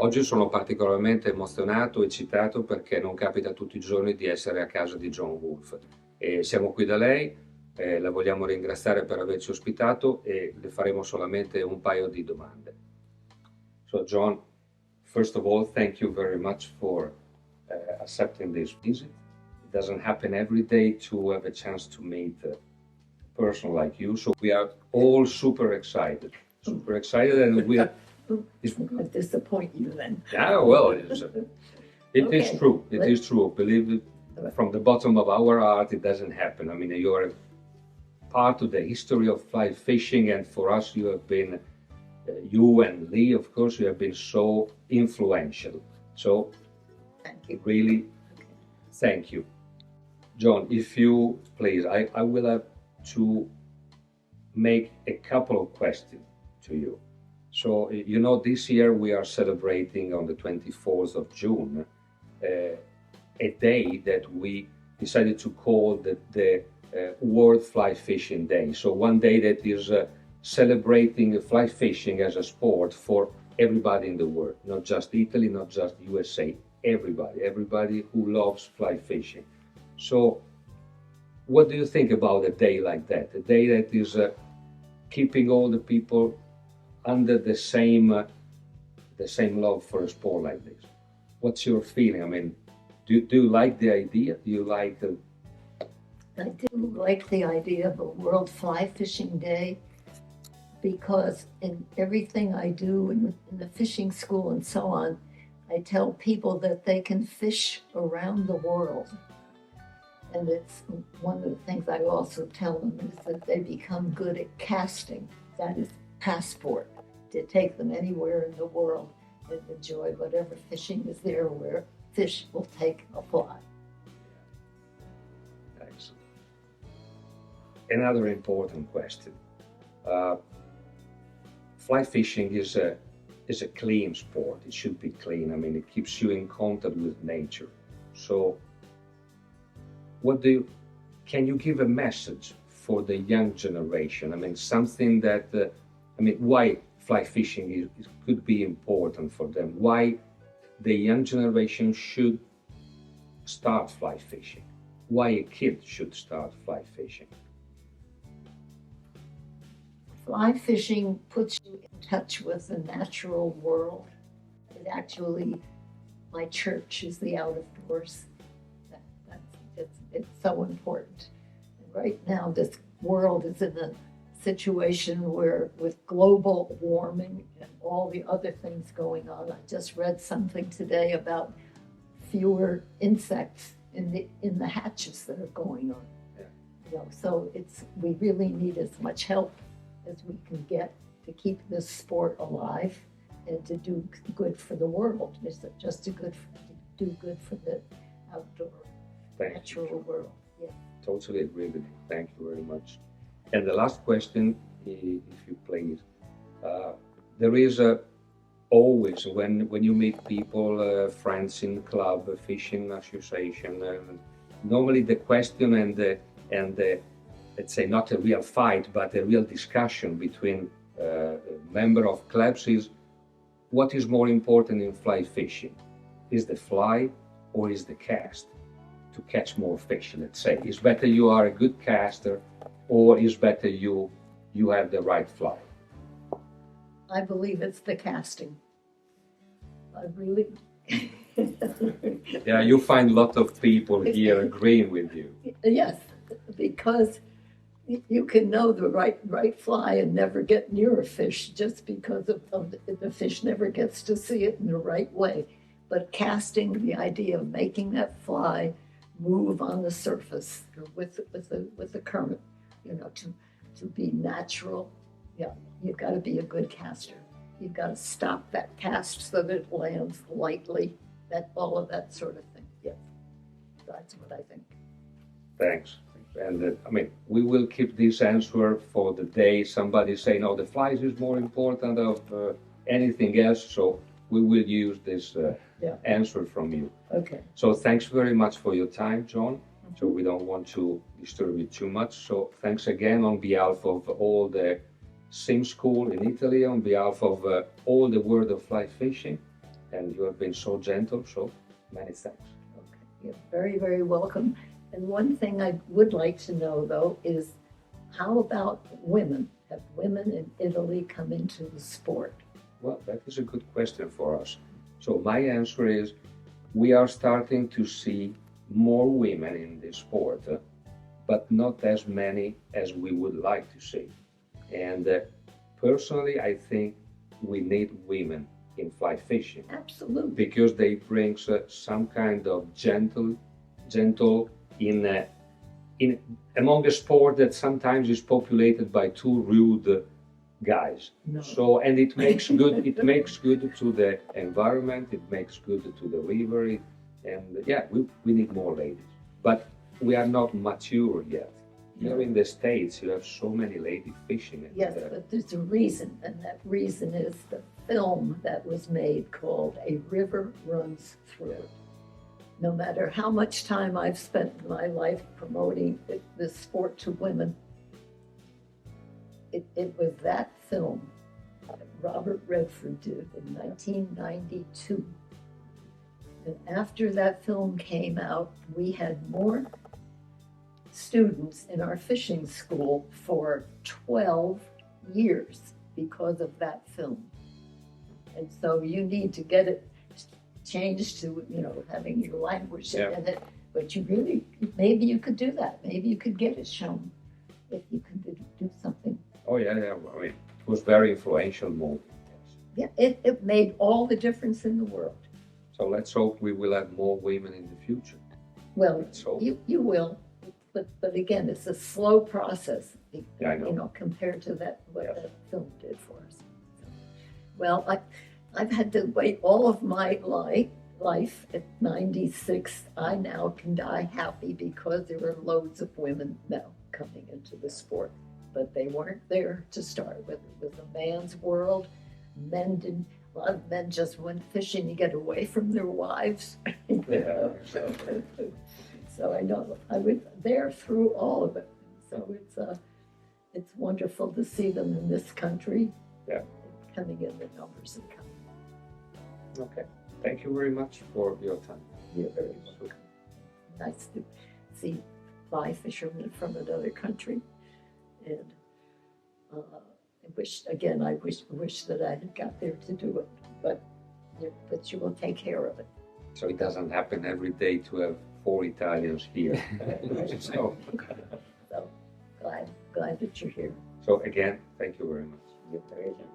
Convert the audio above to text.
Oggi sono particolarmente emozionato e eccitato perché non capita tutti i giorni di essere a casa di Joan Wulff. E siamo qui da lei, la vogliamo ringraziare per averci ospitato e le faremo solamente un paio di domande. So John, first of all, thank you very much for accepting this visit. It doesn't happen every day to have a chance to meet a person like you, so we are all super excited and we are... I'll disappoint you then. Yeah, well, it is Okay. true. It is true. Believe it, from the bottom of our heart, it doesn't happen. I mean, you are part of the history of fly fishing, and for us, you have been, you and Lee, of course, you have been so influential. So, Thank you. really, thank you. John, if you please, I will have to make a couple of questions to you. So, you know, this year we are celebrating on the 24th of June a day that we decided to call the World Fly Fishing Day. So one day that is celebrating fly fishing as a sport for everybody in the world, not just Italy, not just USA, everybody who loves fly fishing. So what do you think about a day like that? A day that is keeping all the people under the same love for a sport like this. What's your feeling? I mean, do you like the idea? Do you like I do like the idea of a World Fly Fishing Day because in everything I do in the fishing school and so on, I tell people that they can fish around the world. And it's one of the things I also tell them is that they become good at casting. That is passport to take them anywhere in the world and enjoy whatever fishing is there where fish will take a fly. Thanks. Another important question. Fly fishing is a clean sport. It should be clean. I mean, it keeps you in contact with nature. So can you give a message for the young generation? I mean, something that, why fly fishing could be important for them? Why the young generation should start fly fishing? Why a kid should start fly fishing? Fly fishing puts you in touch with the natural world. It actually, my church is the out of doors. It's so important. And right now, this world is in a situation where with global warming and all the other things going on, I just read something today about fewer insects in the hatches that are going on. Yeah. You know, so we really need as much help as we can get to keep this sport alive and to do good for the world. It's just to do good for the outdoor natural world. Yeah. Totally agree with you. Thank you very much. And the last question, if you please. There is always, when you meet people, friends in club, fishing association, normally the question and the, let's say, not a real fight, but a real discussion between a member of clubs is, what is more important in fly fishing? Is the fly or is the cast? To catch more fish, let's say. It's better you are a good caster, or it's better you have the right fly? I believe it's the casting. I really... Yeah, you find a lot of people here agreeing with you. Yes, because you can know the right fly and never get near a fish just because of the fish never gets to see it in the right way. But casting, the idea of making that fly move on the surface with the current, you know, to be natural. Yeah, you've got to be a good caster. You've got to stop that cast so that it lands lightly. All of that sort of thing. Yes, that's what I think. Thanks. And we will keep this answer for the day somebody say, no, the flies is more important of anything else. So we will use this answer from you. Okay. So thanks very much for your time, John. Mm-hmm. So we don't want to disturb you too much. So thanks again on behalf of all the Sim School in Italy, on behalf of all the world of fly fishing. and you have been so gentle, so many thanks. Okay, you're very, very welcome. And one thing I would like to know, though, is how about women? Have women in Italy come into the sport? Well, that is a good question for us. So my answer is we are starting to see more women in this sport, but not as many as we would like to see. And personally, I think we need women in fly fishing Absolutely. because they bring some kind of gentle in among a sport that sometimes is populated by two rude guys. No. So, and it makes good. It makes good to the environment. It makes good to the river. And yeah, we need more ladies, but we are not mature yet. Here in the States, you have so many ladies fishing. Yes, but there's a reason, and that reason is the film that was made called A River Runs Through It. No matter how much time I've spent in my life promoting this sport to women, it was that film that Robert Redford did in 1992. And after that film came out, we had more students in our fishing school for 12 years because of that film. And so you need to get it changed to, having your language in it. But you really, maybe you could do that. Maybe you could get it shown if you could do something. Oh, yeah. I mean, it was very influential movie. Yeah, it made all the difference in the world. So let's hope we will have more women in the future. Well, you will. But again, it's a slow process, I know. compared to that that film did for us. Well, I've had to wait all of my life at 96. I now can die happy because there are loads of women now coming into the sport, but they weren't there to start with. It was a man's world. Men didn't. A lot of men just went fishing to get away from their wives. So I know I was there through all of it. So it's wonderful to see them in this country. Yeah. Coming in the numbers and coming. Okay. Thank you very much for your time. You're very welcome. Nice to see fly fishermen from another country. And I wish that I had got there to do it. But you will take care of it. So it doesn't happen every day to have 4 Italians here. So glad that you're here. So again, thank you very much. You're very welcome.